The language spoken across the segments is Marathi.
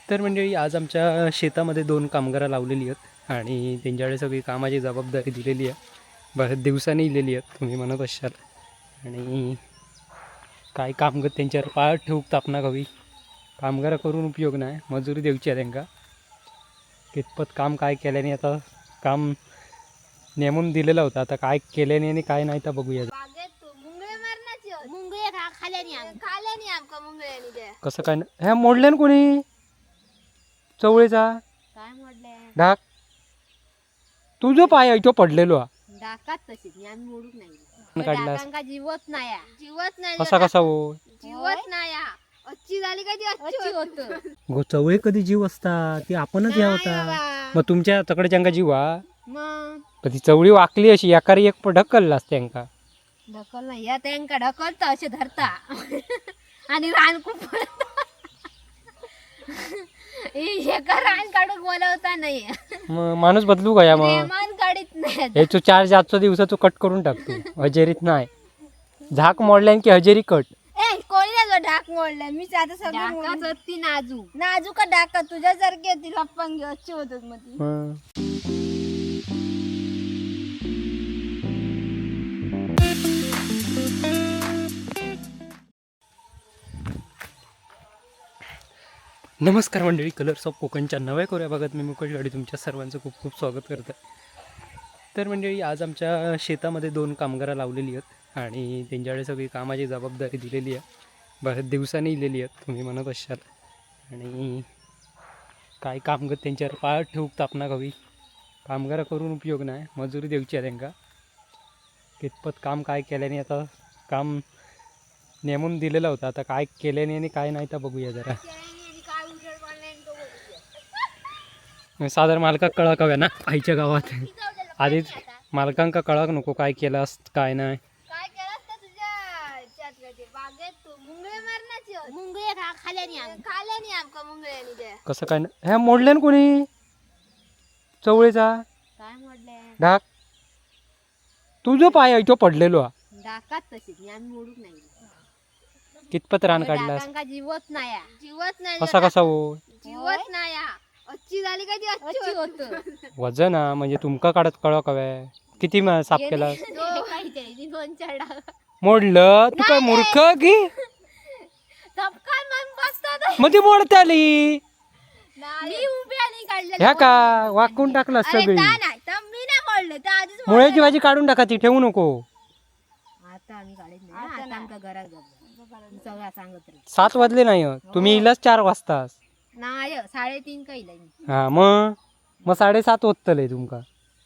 तर मंडळी आज आमच्या शेतामध्ये 2 कामगार लावलेली आहेत आणि त्यांच्याकडे सगळी कामाची जबाबदारी दिलेली आहे. बऱ्याच दिवसांनी दिलेली आहे तुम्ही म्हणत असाल. आणि काय कामगार त्यांच्यावर पाय ठेवूक तापना हवी. कामगार करून उपयोग नाही, मजुरी द्यायची आहे त्यांना. कितपत काम काय केल्याने आता काम नेमून दिलेलं होतं, आता काय केल्याने आणि काय नाही तर बघूया. कसं काय ह्या मोडल्यान कोणी चवळीचा काय मोडले ढाक तुझं पाय तो पडलेलो डाकात तशीच मी आम्ही मोडूक नाही काढला डाकांका जीवत नाही जीवत नाही कसा कसा हो जीवत नाही अच्छी झाली का ती अच्छी होत गो चवळी कधी जीव असता ती आपणच या होता. मग तुमच्या तकडच्यांका जीव हा मग पण ती चवळी वाकली अशी एकारी एक ढकललास त्यांका ढकल नाही या त्यांका ढकलता असे धरता आणि रान खूप एका रान काढून बोलवता नाही मग माणूस बदलू का या मग मान काढीत नाही हे तू 4 आजचा दिवसाचो कट करून टाकतो हजेरीत नाही झाक मोडल्यान की हजेरी कट कोणी नाही डाक मोडला मी आता सगळं ती नाजूक डाका तुझ्यासारखी ती लप्पांगी अच्छी होत मग ती नमस्कार मंडळी, कलर्स ऑफ कोकणच्या नव्या कोऱ्या भागात मी मुकेश गाडी तुमच्या सर्वांचं खूप खूप स्वागत करतो. तर मंडळी आज आमच्या शेतामध्ये 2 कामगार लावलेली आहेत आणि त्यांच्याकडे सगळी कामाची जबाबदारी दिलेली आहे. बऱ्याच दिवसांनी दिलेली आहेत तुम्ही म्हणत असाल. आणि काय कामगार त्यांच्यावर पाय ठेवूक तापना हवी. कामगार करून उपयोग नाही, मजुरी द्यायची आहे त्यांना. कितपत काम काय केल्याने आता काम नेमून दिलेलं होतं, आता काय केल्याने आणि काय नाही तर बघूया जरा. साधारण मालकाक कळक हव्या ना आईच्या गावात. आधीच मालकांका कळक नको काय केलं काय नाही. कसं काय ह्या मोडल्यान कोणी चवळीचा काय मोडले ढाक तुझं पाय तो पडलेलो डाकात तशीच मी आम्ही मोडूक नाही कितपत रान काढलास डाकांका जीवत नाही कसा कसा हो जीवत नाही अच्छी झाली का ती अच्छी होत वजन हा म्हणजे तुमका काढत कळक हव्या. किती साफ केला 2-4 डाग मोडलं तू काय मूर्ख की मग ती मोडता आली मी उभ्या नाही काढले ह्या का वाकून टाकला सगळी मी नाही मोडले तर आधीच मुळ्याची भाजी काढून टाका ती ठेवू नको. आता आम्ही काढत नाही आता आमका घरात सगळा सांगत रे 7 वाजले नाही तुम्ही इलाच 4 वाजतास नाही 3:30 कैला हा मग 7:30 होतले तुमका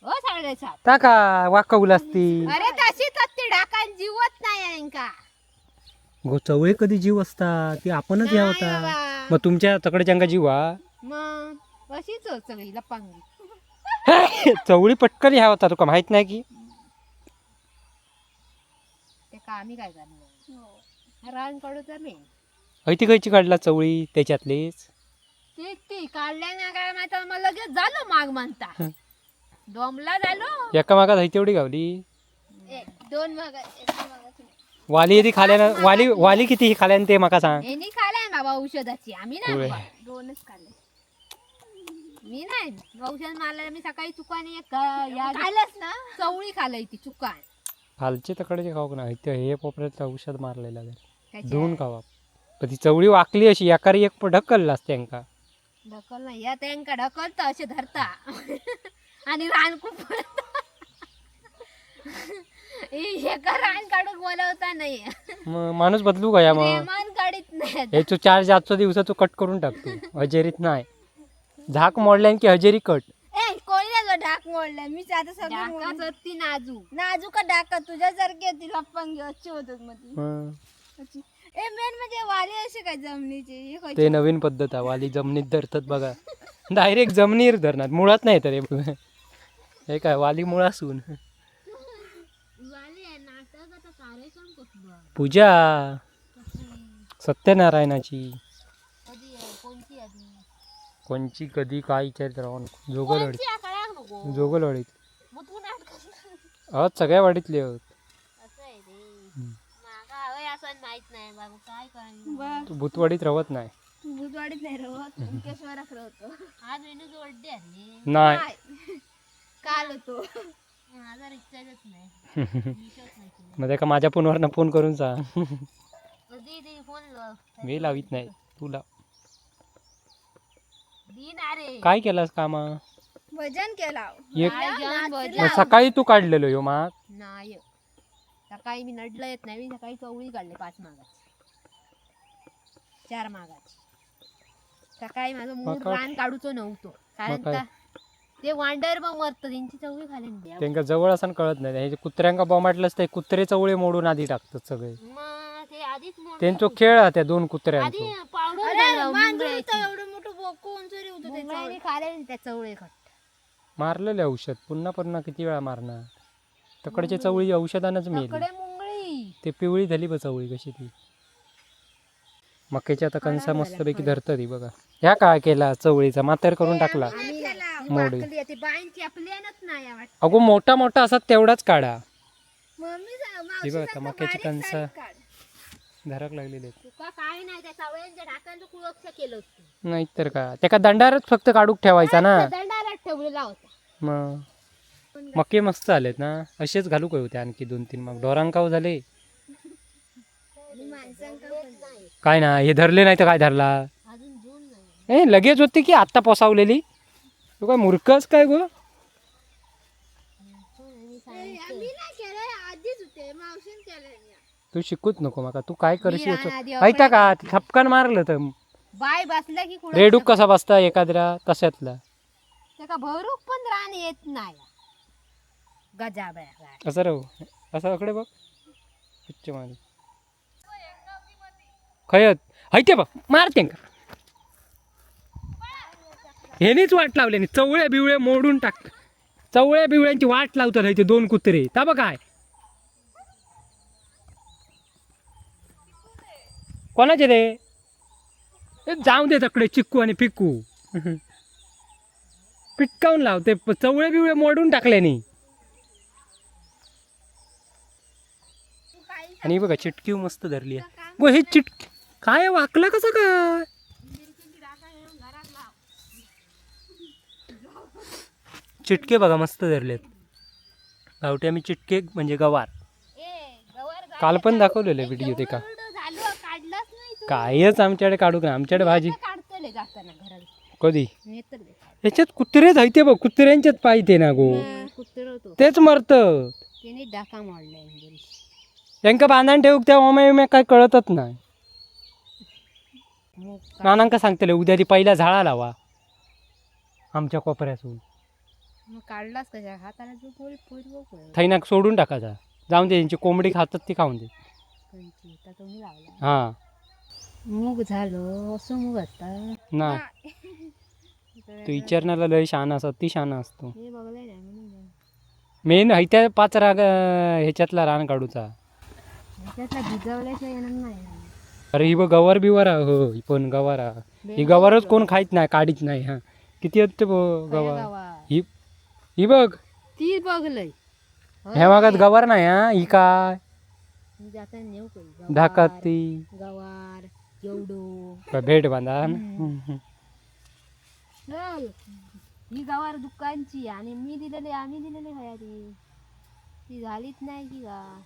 हो 7:30 टाका वाकवलं असती. अरे तशीच असते डाकान जीवत नाही यांका गो चवळी कधी जीव असता ती आपणच या होता. मग तुमच्या तकडच्यांका जीव हा मग अशीच होत सगळी लपांगी चवळी पटकन ह्या होता तुका माहित नाही की ते का आम्ही काय करणार रान काढू तर नाही ऐती खयची काढला चवळी त्याच्यातलीच ती काढल्या ना काय माहिती मला लगेच झालं माग म्हणता डोंबला झालो एका मागात हयती एवढी गावली 2 माग वाली येते खाल्यानं वाली किती खाल्यानं ते माका सांग. यांनी खाल्लाय बाबा औषधाची आम्ही नाही बाबा. 2च खाल्ले मी नाही औषध मारलं मी सकाळी चुकाने खाल्लंच ना चवळी खाल्लंय ती चुकान खालचे तकडचे खाऊ ना हे पोपऱ्याचं औषध मारलेलं धुवून खावा. पण ती चवळी वाकली अशी एकारी एक ढकललास त्यांका ढकल नाही या त्यांका ढकलता असे धरता आणि रान खूप एका रान काढून बोलवता नाही मग माणूस बदलू का या मग मान काढीत नाही हे तू 4 आजचा दिवसाचो कट करून टाकतो हजेरीत नाही. झाक मोडल्यान की हजेरी कट कोणी नाही डाक मोडला मी आता सगळं ती नाजूक डाका तुझ्यासारखी ती लप्पांगी अच्छी होत मग ती मेन म्हणजे वाली असे काय जमिनीचे ते नवीन पद्धत आहे. वाली जमिनीत धरतात बघा डायरेक्ट जमिनीवर धरणार मुळात नाही तर हे काय वाली मुळासून पूजा सत्यनारायणाची कोणची कधी काय विचारित राहून जोगलवाडीत सगळ्या वाडीतले आहोत. तू भूतवाडीत राहत नाही भूतवाडीत नाही राहत कुणकेश्वरात राहतो. आज वेणूच बर्थडे आहे. नाही काल होतो. माझा रिचार्जच नाही. विषयच नाही तुला. मग का माझ्या फोनवरनं फोन करून सांग. दे फोन लाव. मी लावित नाही तुला. दिन अरे. काय केलास कामा? भजन केला. मग सकाळी तू काढलेलो यो माग. नाही सकाळी मी नडलं येत नाही. मी सकाळी चवळी काढले 5 मागाची 4 मागाची. सकाळी माझं मूळ मका- रान काढूचं नव्हतं कारण मका- ते वांडर मग मरत त्यांची चवळी खाली त्यांका जवळ असं कळत नाही. हे कुत्र्यांका बोमाटलंच ते कुत्रे चवळे मोडून आधी टाकतात सगळे. मग ते आधीच त्यांचो खेळ हा त्या दोन कुत्र्यांचो. आधी पावडर अरे मांजर होतं एवढं मोठं बोकू उंचरी होतं त्याचं. मुंगळ्याने खाले त्या चवळे खट. मारलेले औषध पुन्हा पुन्हा किती वेळा मारणार. तकडच्या चवळी औषधानच मिळेल. तकडे मुंगळी ते पिवळी झाली बा चवळी कशी ती. मक्याच्या आता कणसा मस्तपैकी धरतं ती बघा. ह्या काय केला चवळीचा मातेर करून टाकला मोडी. ते बाईंची आपल्यानच नाही वाटत. अगो मोठा मोठा असा तेवढाच काढा. मम्मी हे बघ आता मक्याची कणसा धरक लागलेले आहेत. तुका काय नाही त्या चवळ्यांच्या ढाकांचं कुळक्ष केलं होतं. नाहीतर का त्याका दंडारच फक्त काढूक ठेवायचा ना. दंडाला ठेवलेला होता. मग मके मस्त आलेत ना. असेच घालू काय होते आणखी 2-3 मग ढोरांकाव झाले. काय ना हे धरले नाही तर काय धरला. अजून जून नाही. ए लगेच होती की आत्ता पोसावलेली. तू काय मूर्खच काय गो. आम्ही नाही केलं आधीच होते मावशीन केलं. तू शिकूच नको माका. तू काय करशील मी रानात आधी ऐका का थपकान मारलं तर बाय बसला की कुठं रेडूक कसा बसता एखाद्या तशातला. त्याका भरूक पण रान येत नाही. गजाबया असं राहू असं अकडे बघ. उच्च मारी खयत हैते बघ मारते का. हेनीच वाट लावल्याने चवळे बिवळे मोडून टाक. चवळे बिवळ्यांची वाट लावतात हे 2 कुत्रे. ता बघ काय कोणाचे रे. ए, जाऊ दे तकडे चिक्कू आणि पिक्कू. पिटकावून लावते चवळे बिवळे मोडून टाकल्याने. आणि बघा चिटकी मस्त धरली आहे. गो हे चिटकी काय वाकला कसं काय. चिटके बघा मस्त धरलेत. गावठी आम्ही चिटके म्हणजे गवार. काल पण दाखवलेलं व्हिडिओ ते का झालं काढलंच नाही तू. कायच आमच्याकडे काढू का. आमच्याकडे भाजी काढतले जाताना घरात कधी नेतले. याच्यात कुत्रे जायते बघ. कुत्र्यांच्यात पाहिजे ना गो. कुत्र होतो तेच मरतं. त्याने डाका मोडलाय. त्यांका बांधान ठेवू त्या ओमे काय कळतच नाही. नानांका सांगतले उद्या ती पहिला झाडा लावा आमच्या कोपऱ्यातून. मग काढलाच कशा हाताला जो पोळी पोळी थैनाक सोडून टाकायचा. जाऊन दे त्यांची कोंबडी खातात ती खाऊन दे. तुम्ही लावला हा मूग झालो असं मूग आता ना तू विचारण्याला लय शहाणा असत. ती शहाणा असतो. हे बघलंय नाही म्हणून मेन हैत्या 5 राग ह्याच्यातला रान काढूचा. त्यातला भिजवल्याशिवाय येणार नाही. अरे ही बघ गवार बिवार हो ही पण गवार ही गवारच कोण खाईत नाही काढीत नाही. हा किती असते गवार. ही बघ ती बघलंय ह्या भागात गवार नाही. हा ही काय जाता नेऊ काही धाकात ती गवार एवढो काय भेट बांधा. ही गवार दुकानची आणि मी दिलेली आम्ही दिलेली खाया ती झालीच नाही की का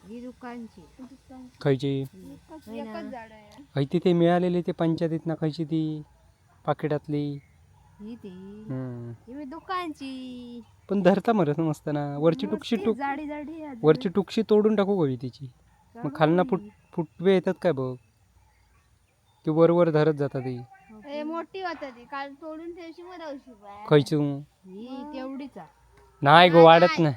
ही दुकानची खायची एकच झाड आहे. हैती ते मिळालेली ते पंचायतीत ना खायची ती पाकिटातली. ही ती हम्म ही दुकानची पण धरता मरत मस्त ना. वरची टुकशी जाडी जाडी आहे. वरची टुकशी तोडून टाकू गवी तिची. मग खालना फुटवे येतात काय बघ. ती वर धरत जातात ती. ए, मोठी होता ती काल तोडून ठेवशी मला खायचू ही तेवढीच आहे. नाही गो वाढत नाही.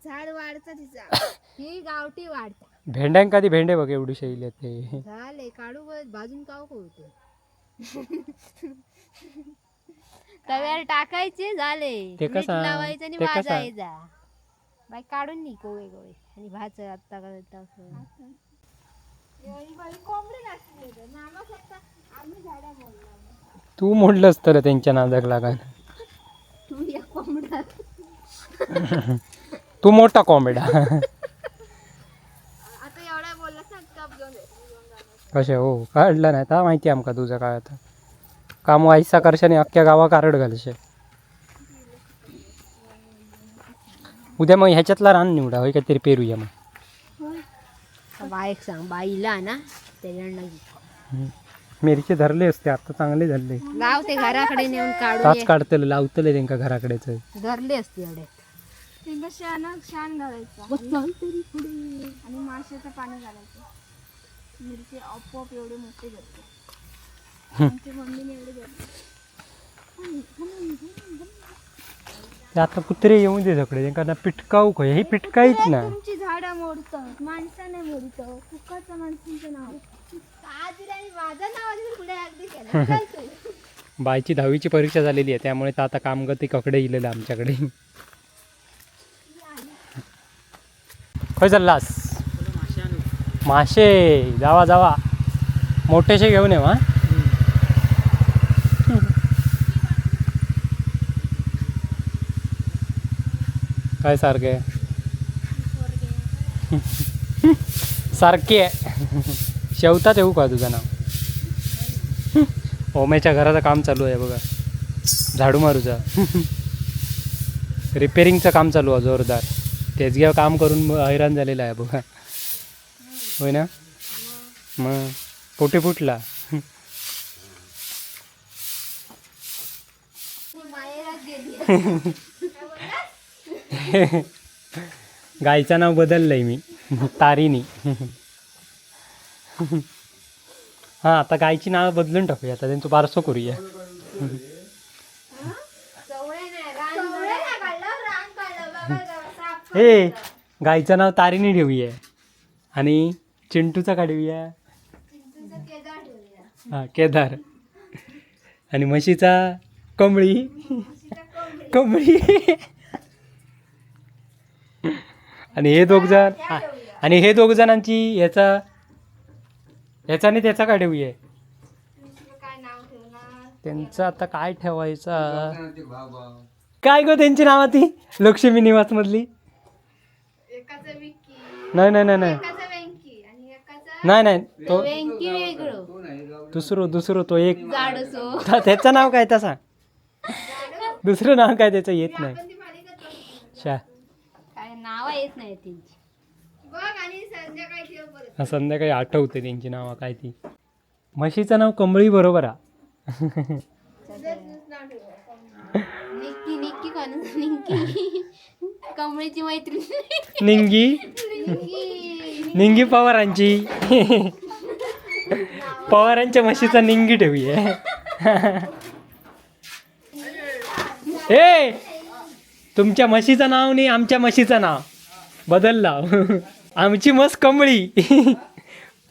झाड वाढतं तिचा. ही गावठी वाढता भेंड्यांका आधी भेंडे बघ एवढी शैली ते. झाले काढू भाजून काव होते. तव्यावर टाकायचे झाले. ते मीठ कसा? लावायचं आणि ते कसा? भाजायचा. बाई काढून नी कोळे कोळे आणि भाज आता कोंबडी लागते मामा फक्त आम्ही झाडा मोडला. तू मोडलंस तर त्यांच्या नादाक लागा. तू या कोंबडा तू मोठा कोंबडा. आता एवढा बोललास ना कप घेऊन कशा हो काढला नाही तर माहिती आमका तुझं काय आता काम वायसा करशाने अख्ख्या गावा कारड घालशे. उद्या मग ह्याच्यातला रान निवडा होय काहीतरी पेरूया मग. बाईक सांग बाईला ना त्याच्यानं मिरची धरले असते आता चांगले धरले. लाव ते घराकडे नेऊन काढू ताच काढतले लावतले त्यांका घराकडेच. धरले असते एवढे तिला शान घालायचं आणि माशाचं पाणी घालायचं. मिरची आपोआप एवढे मोठे करते. आमच्या मम्मीने एवढे करते. ते आता कुत्रे येऊन दे सगळे त्यांना पिटकाऊ खय ही पिटकाईच ना. तुमची झाडं मोडतात माणसाने मोडतं फुकाचं माणसांचं नाव माझं नाव पुढे अगदी केलं. बायची 10वीची परीक्षा झालेली आहे त्यामुळे तर आता कामगती ककडे इलेलं आमच्याकडे. खय चाललास? मासे जावा जावा मोठेशे घेऊन येऊ. हा काय सारखे सारखे शेवतात येऊ का तुझं नाव? ओमेच्या घराचं काम चालू आहे बघा. झाडू मारूचा रिपेरिंगचं काम चालू आहे जोरदार. तेच घ्या काम करून हैराण झालेलं आहे बघा. होय ना मग पोटे फुटला. गायचं नाव बदललंय मी तारिणी. हा आता गायची नाव बदलून टाकूया आता त्यांचं बारसो करूया. हे गायचं नाव तारिणी ठेवूया आणि चिंटूचा काढूया. हा केदार आणि म्हशीचा कमळी. कमळी आणि हे दोघ जणांची ह्याचाने त्याचा काढूया. त्यांचं आता काय ठेवायचं काय गो त्यांची नाव ती लक्ष्मी निवास मधली. नाही नाही नाही नाही नाही नाही तो दुसरं तो एक त्याचं नाव काय तसा दुसरं नाव काय त्याचं येत नाही. काय नाव येत नाही त्यांची. संध्याकाळी आठवते त्यांची नावं काय ती. म्हशीचं नाव कमळी बरोबर हा. निक्की निक्की कोण निक्की कमळीची मैत्रीण निंगी निंगी पवारांची. पवारांच्या म्हशीचा निंगी ठेवूया. ए तुमच्या म्हशीचं नाव नाही आमच्या म्हशीचं नाव बदलला. आमची म्हस कमळी.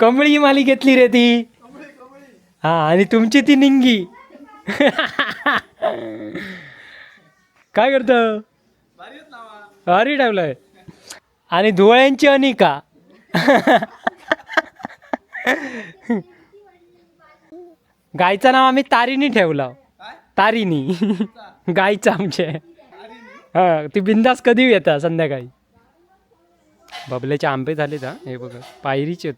कमळी माली घेतली रे ती. हा आणि तुमची ती निंगी. काय करत भारी ठेवलंय. आणि धुळ्यांची अनिका. गायचं नाव आम्ही तारिणी ठेवलं. तारिणी गायचं आमचे. हा ती बिंदास कधी येतात संध्याकाळी. बबल्याचे आंबे झालेत हा हे बघा पायरीचे.